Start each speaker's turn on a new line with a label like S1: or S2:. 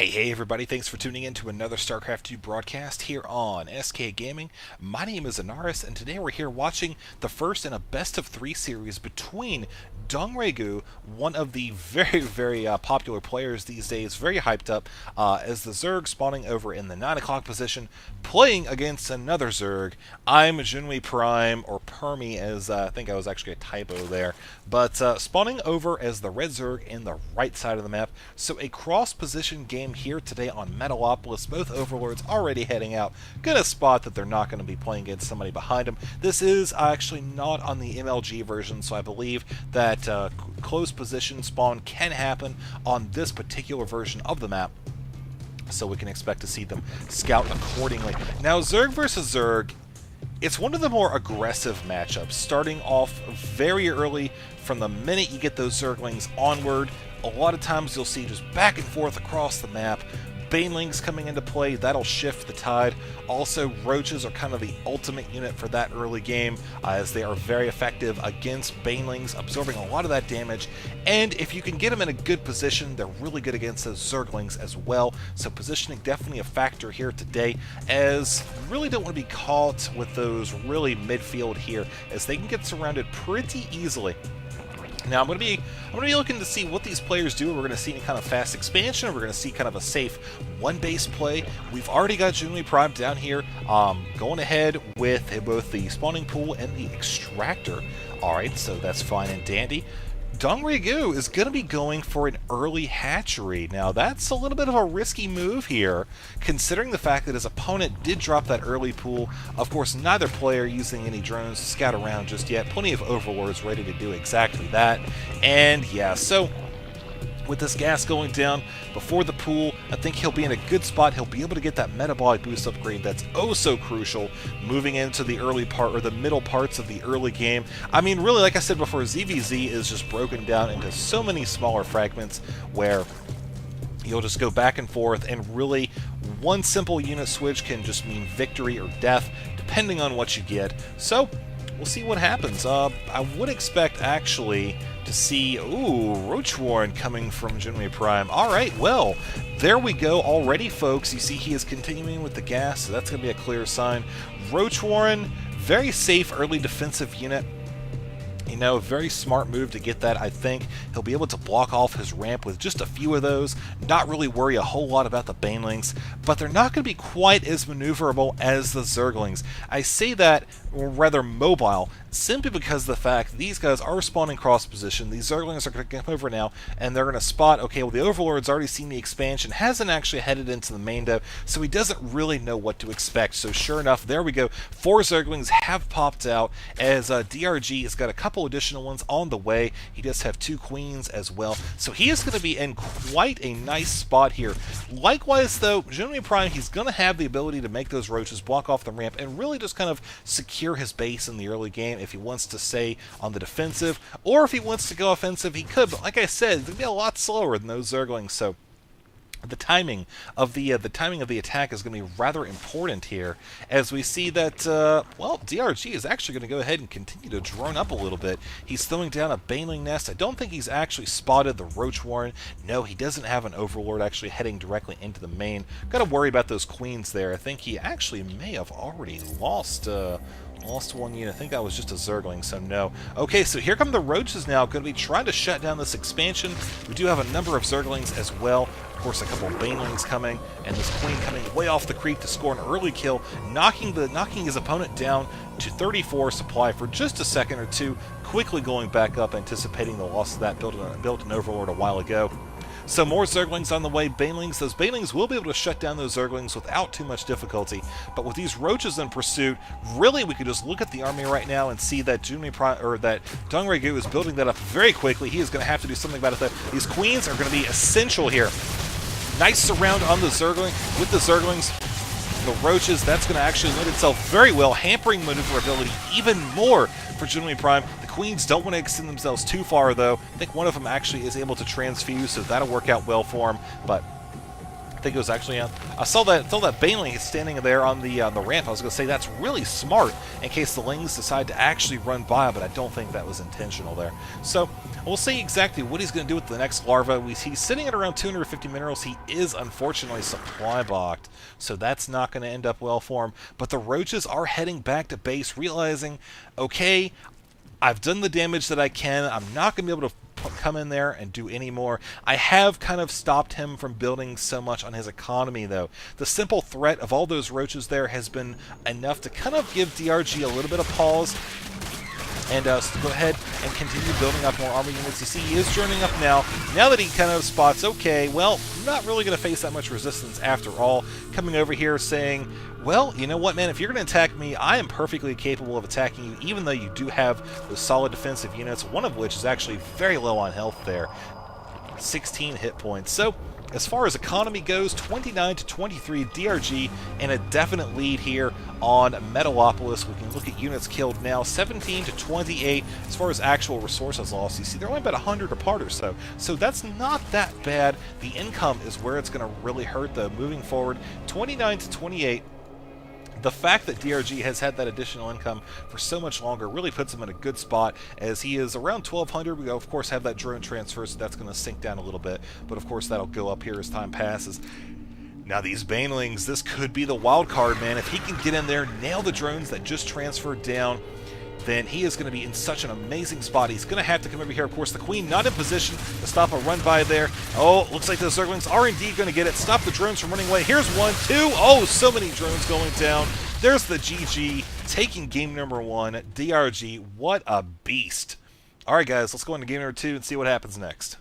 S1: Hey everybody, thanks for tuning in to another StarCraft 2 broadcast here on SK Gaming. My name is Anaris, and today we're here watching the first in a best-of-3 series between junwi, one of the very popular players these days, very hyped up, as the Zerg spawning over in the 9 o'clock position, playing against another Zerg. I'm junwi Prime, or Permi, as I think I was actually a typo there, but spawning over as the red Zerg in the right side of the map, so a cross-position game here today on Metalopolis. Both Overlords already heading out. Gonna spot that they're not going to be playing against somebody behind them. This is actually not on the MLG version, so I believe that close position spawn can happen on this particular version of the map. So we can expect to see them scout accordingly. Now, Zerg versus Zerg, it's one of the more aggressive matchups, starting off very early from the minute you get those Zerglings onward. A lot of times you'll see just back and forth across the map. Banelings coming into play, that'll shift the tide. Also, Roaches are kind of the ultimate unit for that early game, as they are very effective against Banelings, absorbing a lot of that damage. And if you can get them in a good position, they're really good against those Zerglings as well. So positioning definitely a factor here today, as you really don't want to be caught with those really midfield here, as they can get surrounded pretty easily. Now I'm going to be looking to see what these players do. We're going to see any kind of fast expansion, or we're going to see kind of a safe one-base play. We've already got junwi Prime down here, going ahead with both the spawning pool and the extractor. Alright, so that's fine and dandy. junwi is going to be going for an early hatchery. Now, that's a little bit of a risky move here, considering the fact that his opponent did drop that early pool. Of course, neither player using any drones to scout around just yet. Plenty of Overlords ready to do exactly that. And yeah, so with this gas going down before the pool, I think he'll be in a good spot. He'll be able to get that metabolic boost upgrade that's oh so crucial moving into the early part, or the middle parts of the early game. I mean, really, like I said before, ZVZ is just broken down into so many smaller fragments where you'll just go back and forth, and really one simple unit switch can just mean victory or death, depending on what you get. So we'll see what happens. I would expect, actually, to see, Roach Warren coming from junwi Prime. Alright, well, there we go already, folks. You see he is continuing with the gas, so that's going to be a clear sign. Roach Warren, very safe early defensive unit. You know, very smart move to get that, I think. He'll be able to block off his ramp with just a few of those, not really worry a whole lot about the Banelings, but they're not going to be quite as maneuverable as the Zerglings. I say that, or rather mobile, simply because of the fact these guys are spawning cross position. These Zerglings are going to come over now, and they're going to spot, okay, well, the Overlord's already seen the expansion, hasn't actually headed into the main dev, so he doesn't really know what to expect. So sure enough, there we go. 4 Zerglings have popped out, as DRG has got a couple additional ones on the way. He does have 2 queens as well, so he is going to be in quite a nice spot here. Likewise, though, junwi Prime, he's going to have the ability to make those Roaches block off the ramp and really just kind of secure his base in the early game if he wants to stay on the defensive, or if he wants to go offensive, he could. But like I said, it's going to be a lot slower than those Zerglings, so the timing of the attack is going to be rather important here, as we see that, well, DRG is actually going to go ahead and continue to drone up a little bit. He's throwing down a Baneling nest. I don't think he's actually spotted the Roach Warren. No, he doesn't have an Overlord actually heading directly into the main. Got to worry about those queens there. I think he actually may have already lost one unit. I think that was just a Zergling, so no. Okay, so here come the Roaches now, going to be trying to shut down this expansion. We do have a number of Zerglings as well. Of course, a couple of Banelings coming, and this Queen coming way off the creep to score an early kill, knocking his opponent down to 34 supply for just a second or two, quickly going back up, anticipating the loss of that, built an Overlord a while ago. So more Zerglings on the way. Banelings, those Banelings will be able to shut down those Zerglings without too much difficulty. But with these Roaches in pursuit, really we could just look at the army right now and see that junwi is building that up very quickly. He is going to have to do something about it, though. These Queens are going to be essential here. Nice surround on the Zergling with the Zerglings. The Roaches, that's going to actually lend itself very well, hampering maneuverability even more for junwi Prime. The Queens don't want to extend themselves too far, though. I think one of them actually is able to transfuse, so that'll work out well for him. But think it was actually on. I saw that Baneling standing there on the ramp. I was going to say that's really smart in case the Lings decide to actually run by, but I don't think that was intentional there. So we'll see exactly what he's going to do with the next larva. He's sitting at around 250 minerals. He is unfortunately supply blocked, so that's not going to end up well for him. But the roaches are heading back to base, realizing, okay, I've done the damage that I can. I'm not going to be able to come in there and do any more. I have kind of stopped him from building so much on his economy, though. The simple threat of all those roaches there has been enough to kind of give DRG a little bit of pause and go ahead and continue building up more armor units. You see, he is journeying up now. Now that he kind of spots, okay, well, I'm not really going to face that much resistance after all. Coming over here saying, well, you know what, man, if you're going to attack me, I am perfectly capable of attacking you, even though you do have those solid defensive units, one of which is actually very low on health there. 16 hit points. So, as far as economy goes, 29 to 23 DRG, and a definite lead here on Metalopolis. We can look at units killed now, 17 to 28 as far as actual resources lost. You see, they're only about 100 apart or so, so that's not that bad. The income is where it's going to really hurt, though, moving forward. 29 to 28. The fact that DRG has had that additional income for so much longer really puts him in a good spot, as he is around 1,200. We, of course, have that drone transfer, so that's going to sink down a little bit, but of course that'll go up here as time passes. Now these Banelings, this could be the wild card, man. If he can get in there, nail the drones that just transferred down, then he is going to be in such an amazing spot. He's going to have to come over here. Of course, the Queen not in position to stop a run by there. Oh, looks like those Zerglings are indeed going to get it. Stop the drones from running away. Here's one, two. Oh, so many drones going down. There's the GG, taking game number 1. DRG, what a beast. All right, guys, let's go into game number 2 and see what happens next.